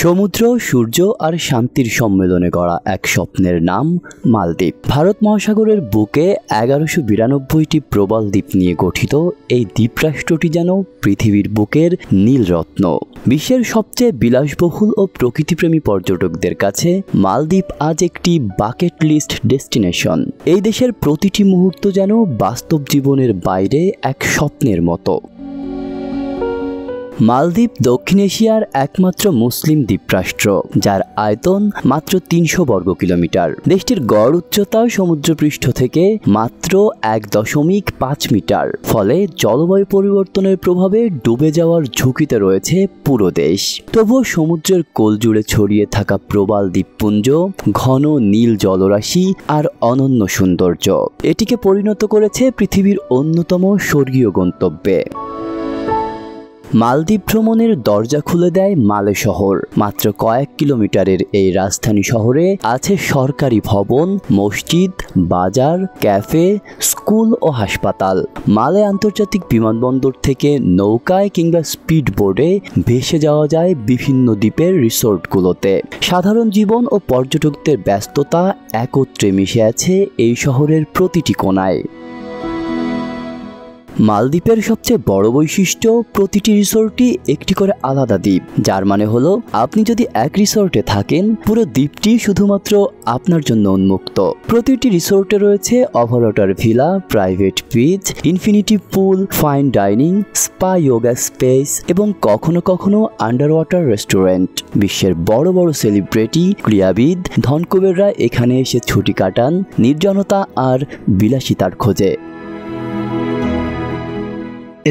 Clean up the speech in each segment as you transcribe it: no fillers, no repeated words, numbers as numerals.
সমুদ্র, সূর্য আর শান্তির সম্মেলনে গড়া এক স্বপ্নের নাম মালদ্বীপ। ভারত মহাসাগরের বুকে 1192টি প্রবাল দ্বীপ নিয়ে গঠিত এই দ্বীপরাষ্ট্রটি যেন পৃথিবীর বুকের নীলরত্ন। বিশ্বের সবচেয়ে বিলাসবহুল ও প্রকৃতিপ্রেমী পর্যটকদের কাছে মালদ্বীপ আজ একটি বাকেট লিস্ট ডেস্টিনেশন। এই দেশের প্রতিটি মুহূর্ত যেন বাস্তব জীবনের বাইরে এক স্বপ্নের মতো। মালদ্বীপ দক্ষিণ এশিয়ার একমাত্র মুসলিম দ্বীপরাষ্ট্র, যার আয়তন মাত্র 300 বর্গ কিলোমিটার। দেশটির গড় উচ্চতা সমুদ্রপৃষ্ঠ থেকে মাত্র 1.5 মিটার। ফলে জলবায়ু পরিবর্তনের প্রভাবে ডুবে যাওয়ার ঝুঁকিতে রয়েছে পুরো দেশ। তবুও সমুদ্রের কোল জুড়ে ছড়িয়ে থাকা প্রবাল দ্বীপপুঞ্জ, ঘন নীল জলরাশি আর অনন্য সৌন্দর্য এটিকে পরিণত করেছে পৃথিবীর অন্যতম স্বর্গীয় গন্তব্যে। মালদ্বীপ ভ্রমণের দরজা খুলে দেয় মালে শহর। মাত্র কয়েক কিলোমিটারের এই রাজধানী শহরে আছে সরকারি ভবন, মসজিদ, বাজার, ক্যাফে, স্কুল ও হাসপাতাল। মালে আন্তর্জাতিক বিমানবন্দর থেকে নৌকায় কিংবা স্পিড বোর্ডে ভেসে যাওয়া যায় বিভিন্ন দ্বীপের রিসোর্টগুলোতে। সাধারণ জীবন ও পর্যটকদের ব্যস্ততা একত্রে মিশে আছে এই শহরের প্রতিটি কোণায়। মালদ্বীপের সবচেয়ে বড় বৈশিষ্ট্য, প্রতিটি রিসোর্টই একটি করে আলাদা দ্বীপ। যার মানে হলো, আপনি যদি এক রিসোর্টে থাকেন, পুরো দ্বীপটি শুধুমাত্র আপনার জন্য উন্মুক্ত। প্রতিটি রিসোর্টে রয়েছে overwater villa, private beach, infinity pool, fine dining, spa, yoga space এবং কখনো কখনো আন্ডার ওয়াটার রেস্টুরেন্ট। বিশ্বের বড় বড় সেলিব্রিটি, ক্রীড়াবিদ, ধনকুবেররা এখানে এসে ছুটি কাটান নির্জনতা আর বিলাসিতার খোঁজে।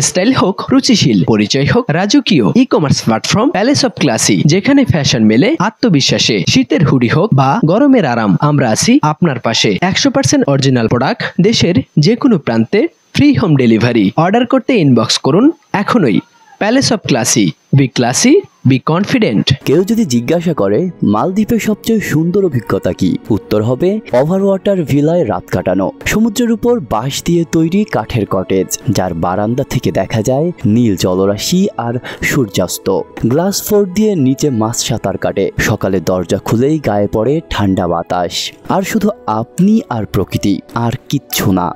স্টাইল হোক রুচিশীল, পরিচয় হোক রাজকীয়, e commerce platform palace of classy, যেখানে ফ্যাশন মেলে আত্মবিশ্বাসে। শীতের হুডি হোক বা গরমের আরাম, আমরা আছি আপনার পাশে। 100% অরিজিনাল প্রোডাক্ট, দেশের যে কোনো প্রান্তে, ফ্রি হোম ডেলিভারি। অর্ডার করতে ইনবক্স করুন এখনই। Palace of classy, B classy, be confident. কেউ যদি জিজ্ঞাসা করে মালদ্বীপের সবচেয়ে সুন্দর অভিজ্ঞতা কি, উত্তর হবে ওভার ওয়াটার ভিলায় রাত কাটানো। সমুদ্রের উপর বাঁশ দিয়ে তৈরি কাঠের কটেজ, যার বারান্দা থেকে দেখা যায় নীল জলরাশি আর সূর্যাস্ত। গ্লাস ফোর্ট দিয়ে নিচে মাছ সাঁতার কাটে। সকালে দরজা খুলেই গায়ে পড়ে ঠান্ডা বাতাস, আর শুধু আপনি আর প্রকৃতি, আর কিচ্ছু না।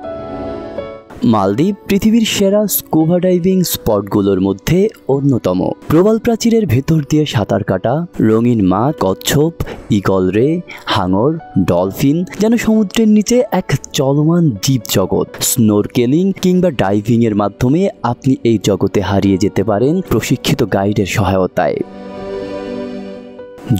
মালদ্বীপ পৃথিবীর সেরা স্কুবা ডাইভিং স্পটগুলোর মধ্যে অন্যতম। প্রবাল প্রাচীরের ভেতর দিয়ে সাঁতার কাটা, রঙিন মাছ, কচ্ছপ, ঈগল রে, হাঙর, ডলফিন যেন সমুদ্রের নিচে এক চলমান জীবজগৎ। স্নোরকেলিং কিংবা ডাইভিং এর মাধ্যমে আপনি এই জগতে হারিয়ে যেতে পারেন প্রশিক্ষিত গাইডের সহায়তায়।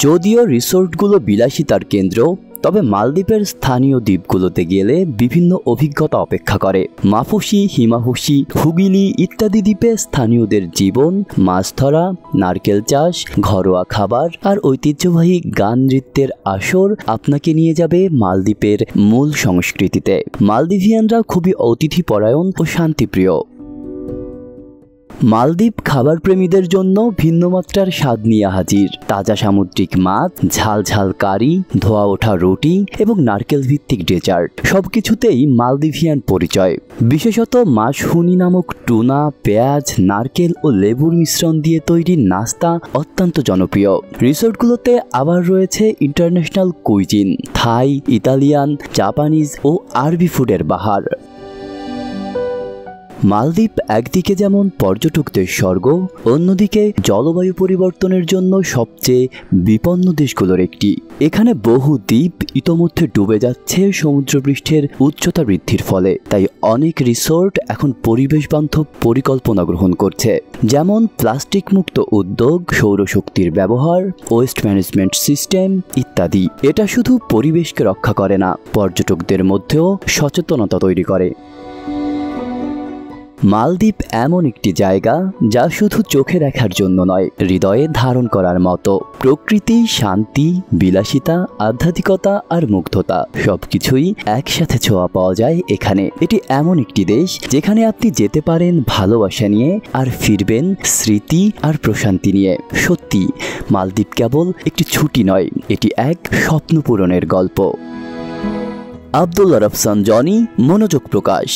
যদিও রিসোর্টগুলো বিলাসিতার কেন্দ্র, তবে মালদ্বীপের স্থানীয় দ্বীপগুলোতে গেলে বিভিন্ন অভিজ্ঞতা অপেক্ষা করে। মাফুসি, হিমাহুসি, হুগিলি ইত্যাদি দ্বীপে স্থানীয়দের জীবন, মাছ ধরা, নারকেল চাষ, ঘরোয়া খাবার আর ঐতিহ্যবাহী গান নৃত্যের আসর আপনাকে নিয়ে যাবে মালদ্বীপের মূল সংস্কৃতিতে। মালদ্বীভিয়ানরা খুবই অতিথিপরায়ণ ও শান্তিপ্রিয়। মালদ্বীপ খাবার প্রেমীদের জন্য ভিন্ন মাত্রার স্বাদ নিয়ে হাজির। তাজা সামুদ্রিক মাছ, ঝাল ঝাল কারি, ধোয়া ওঠা রুটি এবং নারকেল ভিত্তিক ডেজার্ট, সবকিছুতেই মালদ্বীভিয়ান পরিচয়। বিশেষত মাশহুনি নামক টুনা, পেঁয়াজ, নারকেল ও লেবুর মিশ্রণ দিয়ে তৈরি নাস্তা অত্যন্ত জনপ্রিয়। রিসোর্টগুলোতে আবার রয়েছে ইন্টারন্যাশনাল কুইজিন, থাই, ইতালিয়ান, জাপানিজ ও আরবি ফুডের বাহার। মালদ্বীপ একদিকে যেমন পর্যটকদের স্বর্গ, অন্যদিকে জলবায়ু পরিবর্তনের জন্য সবচেয়ে বিপন্ন দেশগুলোর একটি। এখানে বহু দ্বীপ ইতোমধ্যে ডুবে যাচ্ছে সমুদ্রপৃষ্ঠের উচ্চতা বৃদ্ধির ফলে। তাই অনেক রিসোর্ট এখন পরিবেশ বান্ধব পরিকল্পনা গ্রহণ করছে, যেমন প্লাস্টিক মুক্ত উদ্যোগ, সৌরশক্তির ব্যবহার, ওয়েস্ট ম্যানেজমেন্ট সিস্টেম ইত্যাদি। এটা শুধু পরিবেশকে রক্ষা করে না, পর্যটকদের মধ্যেও সচেতনতা তৈরি করে। মালদ্বীপ এমন একটি জায়গা যা শুধু চোখে দেখার জন্য নয়, হৃদয়ে ধারণ করার মতো। প্রকৃতি, শান্তি, বিলাসিতা, আধ্যাত্মিকতা আর মুগ্ধতা সবকিছুই একসাথে ছোঁয়া পাওয়া যায় এখানে। এটি এমন একটি দেশ যেখানে আপনি যেতে পারেন ভালোবাসা নিয়ে, আর ফিরবেন স্মৃতি আর প্রশান্তি নিয়ে। সত্যি, মালদ্বীপ কেবল একটি ছুটি নয়, এটি এক স্বপ্ন পূরণের গল্প। আব্দুল্লাহ রফসান জনি, মনোযোগ প্রকাশ।